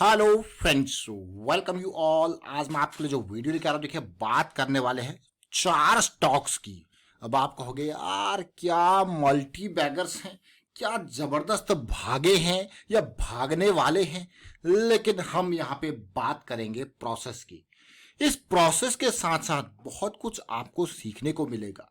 Hello friends, welcome you all. आज मैं आपके लिए जो वीडियो लेकर आ रहा हूं, देखिए बात करने वाले हैं 4 स्टॉक्स की। अब आप कहोगे यार क्या मल्टी बैगर्स हैं, क्या जबरदस्त भागे हैं या भागने वाले हैं। लेकिन हम यहाँ पे बात करेंगे प्रोसेस की। इस प्रोसेस के साथ साथ बहुत कुछ आपको सीखने को मिलेगा।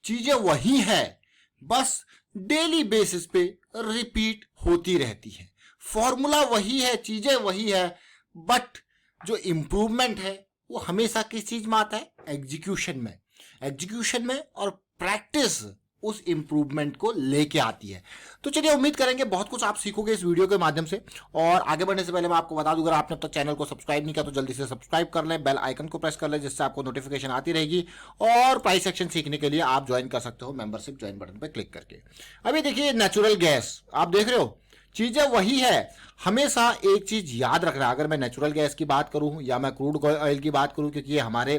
चीजें वही है, बस डेली बेसिस पे रिपीट होती रहती है। फॉर्मूला वही है, चीजें वही है, बट जो इंप्रूवमेंट है वो हमेशा किस चीज में आता है? एग्जीक्यूशन में और प्रैक्टिस उस इंप्रूवमेंट को लेके आती है। तो चलिए, उम्मीद करेंगे बहुत कुछ आप सीखोगे इस वीडियो के माध्यम से। और आगे बढ़ने से पहले मैं आपको बता दूं, अगर आपने अब तक चैनल को सब्सक्राइब नहीं किया तो जल्दी से सब्सक्राइब कर लें, बेल आइकन को प्रेस कर लें, जिससे आपको नोटिफिकेशन आती रहेगी। और प्राइस एक्शन सीखने के लिए आप ज्वाइन कर सकते हो मेंबरशिप ज्वाइन बटन पर क्लिक करके। अभी देखिए नेचुरल गैस आप देख रहे हो, चीजें वही है। हमेशा एक चीज याद रखना, अगर मैं नेचुरल गैस की बात करूं या मैं क्रूड ऑयल की बात करूं, क्योंकि ये हमारे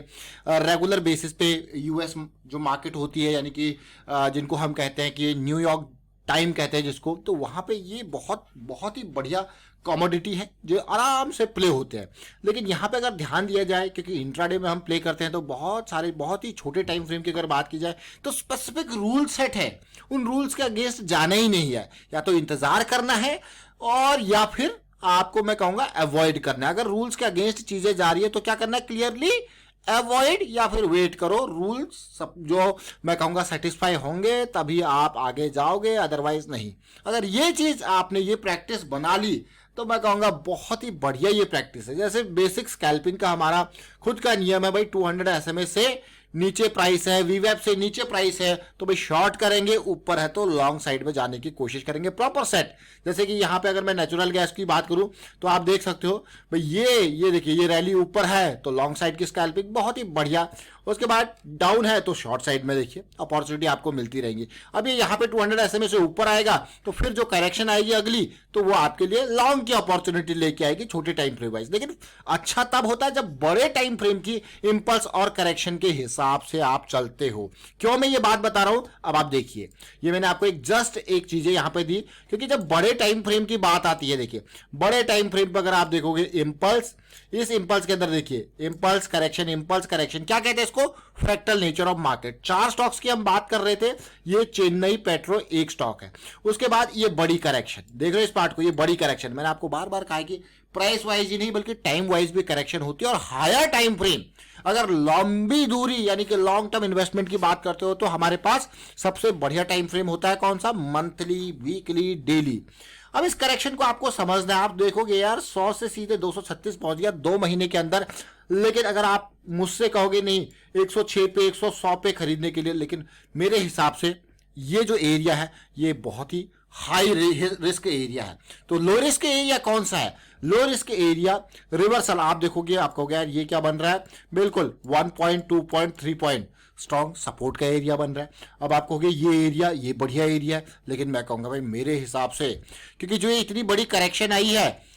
रेगुलर बेसिस पे यूएस जो मार्केट होती है, यानी कि जिनको हम कहते हैं कि न्यूयॉर्क टाइम कहते हैं जिसको, तो वहां पे ये बहुत बहुत ही बढ़िया कमोडिटी है जो आराम से प्ले होते हैं। लेकिन यहाँ पे अगर ध्यान दिया जाए, क्योंकि इंट्राडे में हम प्ले करते हैं, तो बहुत सारे बहुत ही छोटे टाइम फ्रेम की अगर बात की जाए तो स्पेसिफिक रूल सेट है। उन रूल्स के अगेंस्ट जाना ही नहीं है, या तो इंतजार करना है और या फिर आपको मैं कहूंगा अवॉइड करना है। अगर रूल्स के अगेंस्ट चीजें जा रही है तो क्या करना है? क्लियरली अवॉइड या फिर वेट करो। रूल्स सब जो मैं कहूंगा सेटिस्फाई होंगे तभी आप आगे जाओगे, अदरवाइज नहीं। अगर ये चीज आपने ये प्रैक्टिस बना ली तो मैं कहूंगा बहुत ही बढ़िया ये प्रैक्टिस है। जैसे बेसिक स्कैल्पिंग का हमारा खुद का नियम है भाई, 200 एसएमए से नीचे प्राइस है, वीवेब से नीचे प्राइस है तो भाई शॉर्ट करेंगे, ऊपर है तो लॉन्ग साइड में जाने की कोशिश करेंगे, प्रॉपर सेट। जैसे कि यहाँ पे अगर मैं नेचुरल गैस की बात करूं तो आप देख सकते हो भाई, ये देखिए ये रैली ऊपर है तो लॉन्ग साइड की स्कैल्पिंग बहुत ही बढ़िया। उसके बाद डाउन है तो शॉर्ट साइड में देखिए अपॉर्चुनिटी आपको मिलती रहेंगी। अब ये यहाँ पे 200 एसएमए से ऊपर आएगा तो फिर जो करेक्शन आएगी अगली, तो वो आपके लिए लॉन्ग की अपॉर्चुनिटी लेके आएगी छोटे टाइम फ्रेम वाइज। लेकिन अच्छा तब होता है जब बड़े टाइम फ्रेम की इंपल्स और करेक्शन के हिसाब से आप चलते हो। क्यों मैं ये बात बता रहा हूं, अब आप देखिए, ये मैंने आपको एक चीजें यहां पे दी, क्योंकि जब बड़े टाइम फ्रेम की बात आती है, देखिए बड़े टाइम फ्रेम पर अगर आप देखोगे इंपल्स, इस इंपल्स के अंदर देखिए इंपल्स करेक्शन क्या कहते हैं इसको? Fractal nature of market. 4 stocks की हम बात कर रहे थे, ये चेन्नई पेट्रो एक स्टॉक है। उसके बाद ये बड़ी करेक्शन, देख रहे हो इस पार्ट को, ये बड़ी करेक्शन। मैंने आपको बार बार कहा कि प्राइस वाइज ही नहीं बल्कि टाइम वाइज भी करेक्शन होती है। और हायर टाइम फ्रेम, अगर लंबी दूरी यानी कि लॉन्ग टर्म इन्वेस्टमेंट की बात करते हो तो हमारे पास सबसे बढ़िया टाइम फ्रेम होता है कौन सा? Monthly, weekly, daily. अब इस करेक्शन को आपको समझना है। आप देखोगे यार 100 से सीधे 236 पहुंच गया 2 महीने के अंदर। लेकिन अगर आप मुझसे कहोगे नहीं 106 पे 100 पे खरीदने के लिए, लेकिन मेरे हिसाब से ये जो एरिया है ये बहुत ही हाई रिस्क एरिया है। तो लो रिस्क एरिया कौन सा है? Low risk area reversal. आप देखोगे आप कहोगे यार ये क्या बन रहा है? बिल्कुल 1 point 2 point 3 point strong support का एरिया बन रहा है। अब आप कहोगे ये एरिया ये बढ़िया एरिया है, लेकिन मैं कहूंगा भाई मेरे हिसाब से, क्योंकि जो ये इतनी बड़ी करेक्शन आई है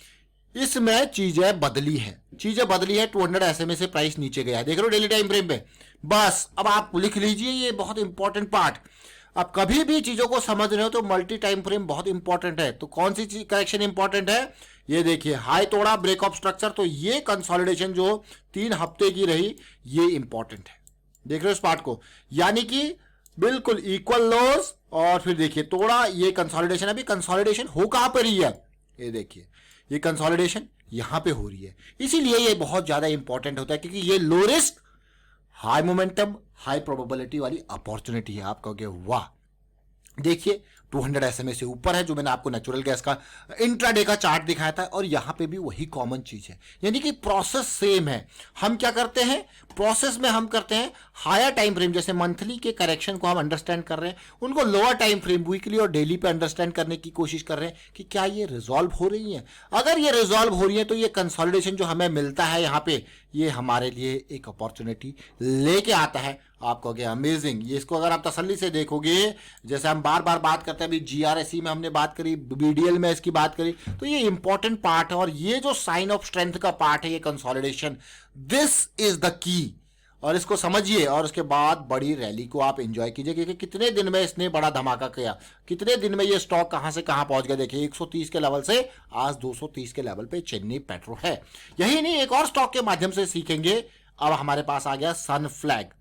इसमें चीजें बदली है। 200 एसएमए से प्राइस नीचे गया है, देख लो डेली टाइम फ्रेम पे। बस अब आप लिख लीजिए, ये बहुत इंपॉर्टेंट पार्ट। अब कभी भी चीजों को समझ रहे हो तो मल्टी टाइम फ्रेम बहुत इंपॉर्टेंट है। तो कौन सी चीज करेक्शन इंपॉर्टेंट है? ये देखिए हाई तोड़ा, ब्रेक ऑफ स्ट्रक्चर, तो ये कंसोलिडेशन जो 3 हफ्ते की रही ये इंपॉर्टेंट है। देख रहे हो इस पार्ट को, यानी कि बिल्कुल इक्वल लॉस और फिर देखिए तोड़ा, ये कंसोलिडेशन। अभी कंसोलिडेशन हो कहां पर रही है? ये देखिए ये कंसोलिडेशन यहां पे हो रही है। इसीलिए ये बहुत ज्यादा इंपॉर्टेंट होता है, क्योंकि ये low risk high momentum high probability वाली अपॉर्चुनिटी है। आप कहोगे वाह, देखिए 200 एसएमए से ऊपर है, जो मैंने आपको नेचुरल गैस का इंट्राडे का चार्ट दिखाया था, और यहां पे भी वही कॉमन चीज है, यानी कि प्रोसेस सेम है। हम क्या करते हैं प्रोसेस में? हम करते हैं हायर टाइम फ्रेम, जैसे मंथली के करेक्शन को हम अंडरस्टैंड कर रहे हैं, उनको लोअर टाइम फ्रेम वीकली और डेली पे अंडरस्टैंड करने की कोशिश कर रहे हैं कि क्या ये रिजॉल्व हो रही है। अगर ये रिजॉल्व हो रही है तो ये कंसोलिडेशन जो हमें मिलता है यहाँ पे, ये हमारे लिए एक अपॉर्चुनिटी लेके आता है। आप कहोगे अमेजिंग, ये इसको अगर आप तसल्ली से देखोगे, जैसे हम बार बार बात करते हैं, अभी जीआरएसई में हमने बात करी, बीडीएल में इसकी बात करी, तो ये इंपॉर्टेंट पार्ट है। और ये जो साइन ऑफ स्ट्रेंथ का पार्ट है ये consolidation, this is the key. और इसको समझिए और उसके बाद बड़ी रैली को आप एंजॉय कीजिए, क्योंकि कितने दिन में इसने बड़ा धमाका किया, कितने दिन में ये स्टॉक कहां से कहां पहुंच गया। देखिए 130 के लेवल से आज 230 के लेवल पे चेन्नई पेट्रो है। यही नहीं, एक और स्टॉक के माध्यम से सीखेंगे। अब हमारे पास आ गया सन फ्लैग।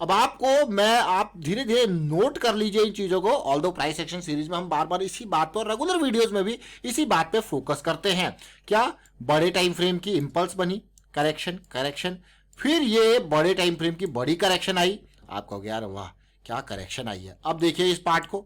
अब आप धीरे धीरे नोट कर लीजिए इन चीजों को। ऑल दो प्राइस एक्शन सीरीज में हम बार बार इसी बात पर, रेगुलर वीडियोस में भी इसी बात पे फोकस करते हैं। क्या बड़े टाइम फ्रेम की इंपल्स बनी, करेक्शन करेक्शन, फिर ये बड़े टाइम फ्रेम की बड़ी करेक्शन आई। आप कहोगे यार वाह क्या करेक्शन आई है। अब देखिए इस पार्ट को,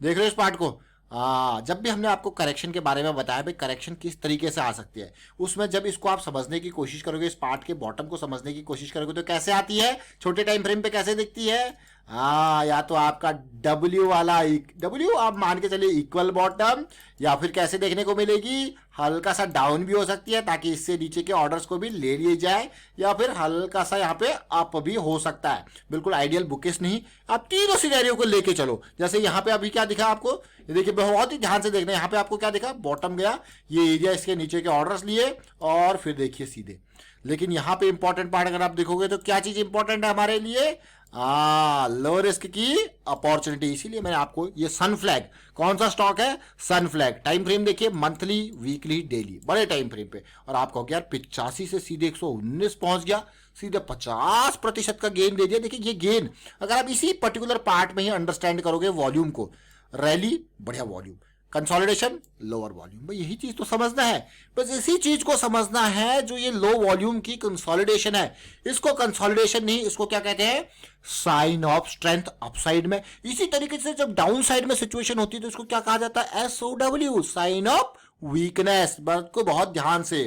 देख रहे हो इस पार्ट को। जब भी हमने आपको करेक्शन के बारे में बताया भाई करेक्शन किस तरीके से आ सकती है, उसमें जब इसको आप समझने की कोशिश करोगे, इस पार्ट के बॉटम को समझने की कोशिश करोगे तो कैसे आती है, छोटे टाइम फ्रेम पे कैसे दिखती है। या तो आपका W वाला, W आप मान के चलिए इक्वल बॉटम, या फिर कैसे देखने को मिलेगी, हल्का सा डाउन भी हो सकती है ताकि इससे नीचे के ऑर्डर्स को भी ले लिए जाए, या फिर हल्का सा यहाँ पे अप भी हो सकता है। बिल्कुल आइडियल बुकिश नहीं। आप तीनों सिनेरियो को लेके चलो। जैसे यहाँ पे अभी क्या दिखा आपको, ये देखिए बहुत ही ध्यान से देखना। यहाँ पे आपको क्या दिखा, बॉटम गया, ये एरिया इसके नीचे के ऑर्डर्स लिए और फिर देखिए सीधे। लेकिन यहाँ पे इंपॉर्टेंट पार्ट अगर आप देखोगे तो क्या चीज इंपॉर्टेंट है हमारे लिए, लो रिस्क की अपॉर्चुनिटी। इसीलिए मैंने आपको ये सन फ्लैग, कौन सा स्टॉक है, सन फ्लैग। टाइम फ्रेम देखिए मंथली, वीकली, डेली, बड़े टाइम फ्रेम पे। और आप कहोगे यार 85 से सीधे 119 पहुंच गया, सीधे 50% का गेन दे दिया। देखिए ये गेन अगर आप इसी पर्टिकुलर पार्ट में ही अंडरस्टैंड करोगे, वॉल्यूम को, रैली बढ़िया वॉल्यूम, कंसोलिडेशन लोअर वॉल्यूम, भाई यही चीज तो समझना है। बस इसी चीज को समझना है जो ये लो वॉल्यूम की कंसोलिडेशन है। इसको कंसोलिडेशन नहीं, इसको क्या कहते हैं, साइन ऑफ स्ट्रेंथ अपसाइड में। इसी तरीके से जब डाउन साइड में सिचुएशन होती है तो इसको क्या कहा जाता है, SOW, साइन ऑफ वीकनेस। बात को बहुत ध्यान से,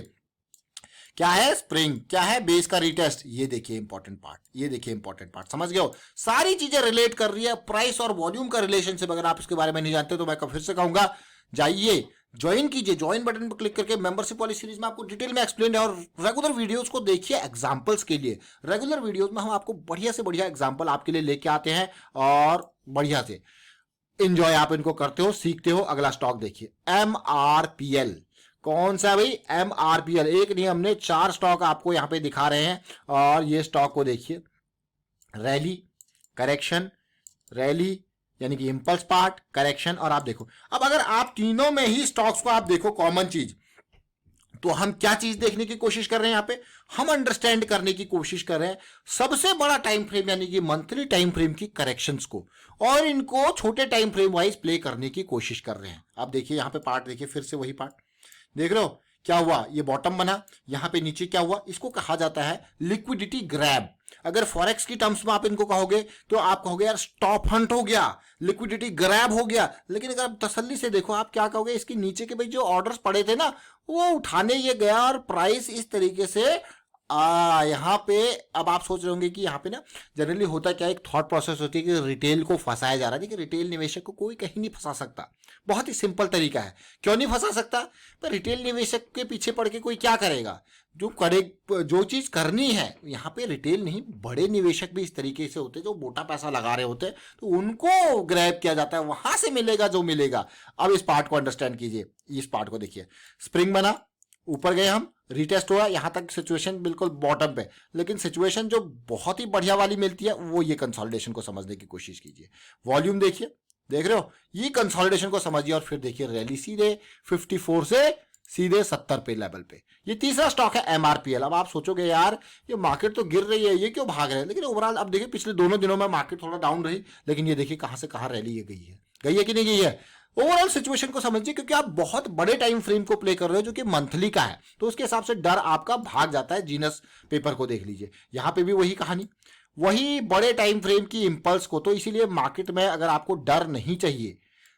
क्या है स्प्रिंग, क्या है बेस का रीटेस्ट। ये देखिए इंपॉर्टेंट पार्ट, ये देखिए इंपॉर्टेंट पार्ट, समझ गए हो। सारी चीजें रिलेट कर रही है, प्राइस और वॉल्यूम का रिलेशनशिप। अगर आप इसके बारे में नहीं जानते तो मैं फिर से कहूंगा जाइए ज्वाइन कीजिए, ज्वाइन बटन पर क्लिक करके मेंबरशिप वाली सीरीज में आपको डिटेल में एक्सप्लेन है। और रेगुलर वीडियोस को देखिए एग्जांपल्स के लिए। रेगुलर वीडियोस में हम आपको बढ़िया से बढ़िया एग्जांपल आपके लिए लेके आते हैं और बढ़िया से एंजॉय आप इनको करते हो, सीखते हो। अगला स्टॉक देखिए MRPL। कौन सा भाई, MRPL। एक नहीं, हमने 4 स्टॉक आपको यहां पे दिखा रहे हैं। और ये स्टॉक को देखिए, रैली, करेक्शन, रैली यानी कि इंपल्स पार्ट, करेक्शन, और आप देखो। अब अगर आप तीनों में ही स्टॉक्स को आप देखो कॉमन चीज, तो हम क्या चीज देखने की कोशिश कर रहे हैं, यहां पे हम अंडरस्टैंड करने की कोशिश कर रहे हैं सबसे बड़ा टाइम फ्रेम यानी कि मंथली टाइम फ्रेम की करेक्शंस को, और इनको छोटे टाइम फ्रेम वाइज प्ले करने की कोशिश कर रहे हैं। आप देखिए यहां पे पार्ट देखिए, फिर से वही पार्ट देख रहे हो, क्या हुआ, ये बॉटम बना, यहां पे नीचे क्या हुआ, इसको कहा जाता है लिक्विडिटी ग्रैब। अगर फॉरेक्स की टर्म्स में आप इनको कहोगे तो आप कहोगे यार स्टॉप हंट हो गया, लिक्विडिटी ग्रैब हो गया। लेकिन अगर आप तसल्ली से देखो, आप क्या कहोगे, इसके नीचे के भाई जो ऑर्डर्स पड़े थे ना, वो उठाने ये गया और प्राइस इस तरीके से यहाँ पे। अब आप सोच रहे होंगे कि यहाँ पे ना जनरली होता क्या, एक थॉट प्रोसेस होती है कि रिटेल को फंसाया जा रहा है। देखिए रिटेल निवेशक को कोई कहीं नहीं फंसा सकता, बहुत ही सिंपल तरीका है। क्यों नहीं फंसा सकता, पर रिटेल निवेशक के पीछे पड़ के कोई क्या करेगा, जो चीज करनी है। यहाँ पे रिटेल नहीं, बड़े निवेशक भी इस तरीके से होते हैं जो मोटा पैसा लगा रहे होते हैं, तो उनको ग्रैब किया जाता है, वहां से मिलेगा जो मिलेगा। अब इस पार्ट को अंडरस्टैंड कीजिए, इस पार्ट को देखिए, स्प्रिंग बना, ऊपर गए हम, रिटेस्ट हुआ, यहां तक सिचुएशन बिल्कुल बॉटम पे। लेकिन सिचुएशन जो बहुत ही बढ़िया वाली मिलती है वो ये कंसोलिडेशन को समझने की कोशिश कीजिए। वॉल्यूम देखिए, देख रहे हो, ये कंसोलिडेशन को समझिए। और फिर देखिए रैली सीधे 54 से सीधे 70 पे लेवल पे। ये तीसरा स्टॉक है MRPL। अब आप सोचोगे यार ये मार्केट तो गिर रही है, ये क्यों भाग रहे हैं, लेकिन ओवरऑल अब देखिए पिछले दोनों दिनों में मार्केट थोड़ा डाउन रही, लेकिन ये देखिए कहां से कहां रैली ये गई है कि नहीं गई है। ओवरऑल सिचुएशन को समझिए, क्योंकि आप बहुत बड़े टाइम फ्रेम को प्ले कर रहे हो जो कि मंथली का है, तो उसके हिसाब से डर आपका भाग जाता है। जीनस पेपर को देख लीजिए, यहां पे भी वही कहानी, वही बड़े टाइम फ्रेम की इंपल्स को। तो इसीलिए मार्केट में अगर आपको डर नहीं चाहिए,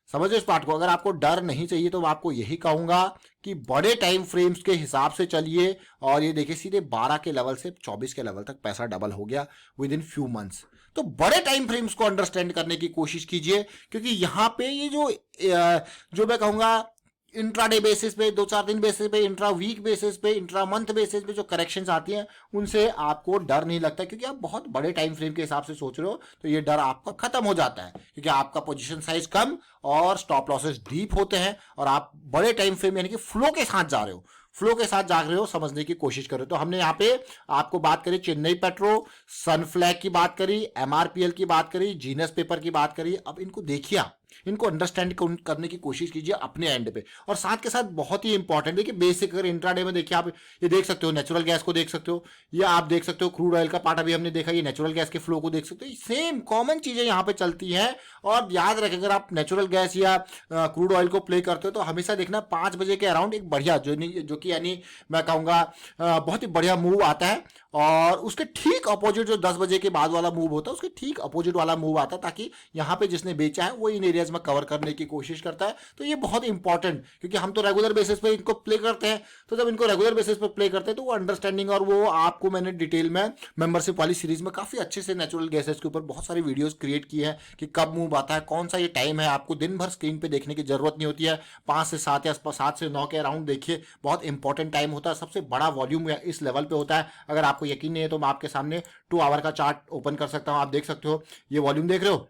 समझो इस पार्ट को, अगर आपको डर नहीं चाहिए तो मैं आपको यही कहूंगा कि बड़े टाइम फ्रेम्स के हिसाब से चलिए। और ये देखिए सीधे 12 के लेवल से 24 के लेवल तक पैसा डबल हो गया विद इन फ्यू मंथ्स। तो बड़े टाइम फ्रेम्स को अंडरस्टैंड करने की कोशिश कीजिए, क्योंकि यहां पे ये जो मैं कहूंगा इंट्राडे बेसिस पे, 2-4 दिन बेसिस पे, इंट्रा वीक बेसिस पे, इंट्रा मंथ बेसिस पे जो करेक्शंस आती हैं, उनसे आपको डर नहीं लगता, क्योंकि आप बहुत बड़े टाइम फ्रेम के हिसाब से सोच रहे हो। तो ये डर आपका खत्म हो जाता है, क्योंकि आपका पोजीशन साइज कम और स्टॉप लॉसेस डीप होते हैं, और आप बड़े टाइम फ्रेम यानी कि फ्लो के साथ जा रहे हो। फ्लो के साथ जाग रहे हो, समझने की कोशिश करो। तो हमने यहाँ पे आपको बात करी चेन्नई पेट्रो, सनफ्लैग की बात करी, एमआरपीएल की बात करी, जीनस पेपर की बात करी। अब इनको देखिए, आप इनको अंडरस्टैंड करने की कोशिश कीजिए अपने एंड पे। और साथ के साथ बहुत ही इंपॉर्टेंट देखिए, बेसिक अगर इंट्राडे में देखिए, आप ये देख सकते हो, नेचुरल गैस को देख सकते हो, या आप देख सकते हो क्रूड ऑयल का पार्ट अभी हमने देखा, ये नेचुरल गैस के फ्लो को देख सकते हो। सेम कॉमन चीजें यहाँ पे चलती हैं। और याद रखें, अगर आप नेचुरल गैस या क्रूड ऑयल को प्ले करते हो तो हमेशा देखना 5 बजे के अराउंड एक बढ़िया जो कि यानी मैं कहूँगा बहुत ही बढ़िया मूव आता है। और उसके ठीक अपोजिट जो 10 बजे के बाद वाला मूव होता है, उसके ठीक अपोजिट वाला मूव आता है, ताकि यहाँ पे जिसने बेचा है वो इन एरियाज में कवर करने की कोशिश करता है। तो ये बहुत इंपॉर्टेंट, क्योंकि हम तो रेगुलर बेसिस पे इनको प्ले करते हैं। तो जब इनको रेगुलर बेसिस पे प्ले करते हैं तो वो अंडरस्टैंडिंग, और वो आपको मैंने डिटेल में मेंबरशिप वाली सीरीज में काफी अच्छे से नेचुरल गैसेस के ऊपर बहुत सारी वीडियोस क्रिएट की है कि कब मूव आता है, कौन सा ये टाइम है। आपको दिन भर स्क्रीन पे देखने की जरूरत नहीं होती है, 5 से 7 या 7 से 9 के अराउंड देखिए, बहुत इंपॉर्टेंट टाइम होता है। सबसे बड़ा वॉल्यूम इस लेवल पे होता है। अगर आपको यकीन नहीं है तो मैं आपके सामने 2 आवर का चार्ट ओपन कर सकता हूं। आप देख सकते हो, ये वॉल्यूम देख रहे हो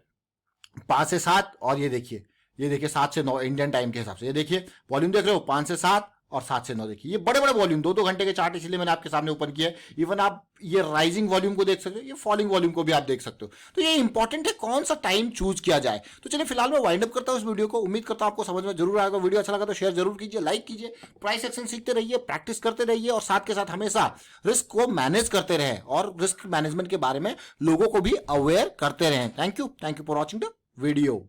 5 से 7, और ये देखिए 7 से 9 इंडियन टाइम के हिसाब से। ये देखिए वॉल्यूम देख रहे हो 5 से 7 और 7 से 9। देखिए ये बड़े बड़े वॉल्यूम 2-2 घंटे के चार्ट, इसलिए मैंने आपके सामने ओपन किया है। इवन आप ये राइजिंग वॉल्यूम को देख सकते हो, ये फॉलिंग वॉल्यूम को भी आप देख सकते हो। तो ये इंपॉर्टेंट है कौन सा टाइम चूज किया जाए। तो चलिए फिलहाल मैं वाइंड अप करता हूं इस वीडियो को। उम्मीद करता हूं आपको समझ में जरूर आएगा। वीडियो अच्छा लगा तो शेयर जरूर कीजिए, लाइक कीजिए। प्राइस एक्शन सीखते रहिए, प्रैक्टिस करते रहिए, और साथ के साथ हमेशा रिस्क को मैनेज करते रहें और रिस्क मैनेजमेंट के बारे में लोगों को भी अवेयर करते रहें। Thank you for watching the video.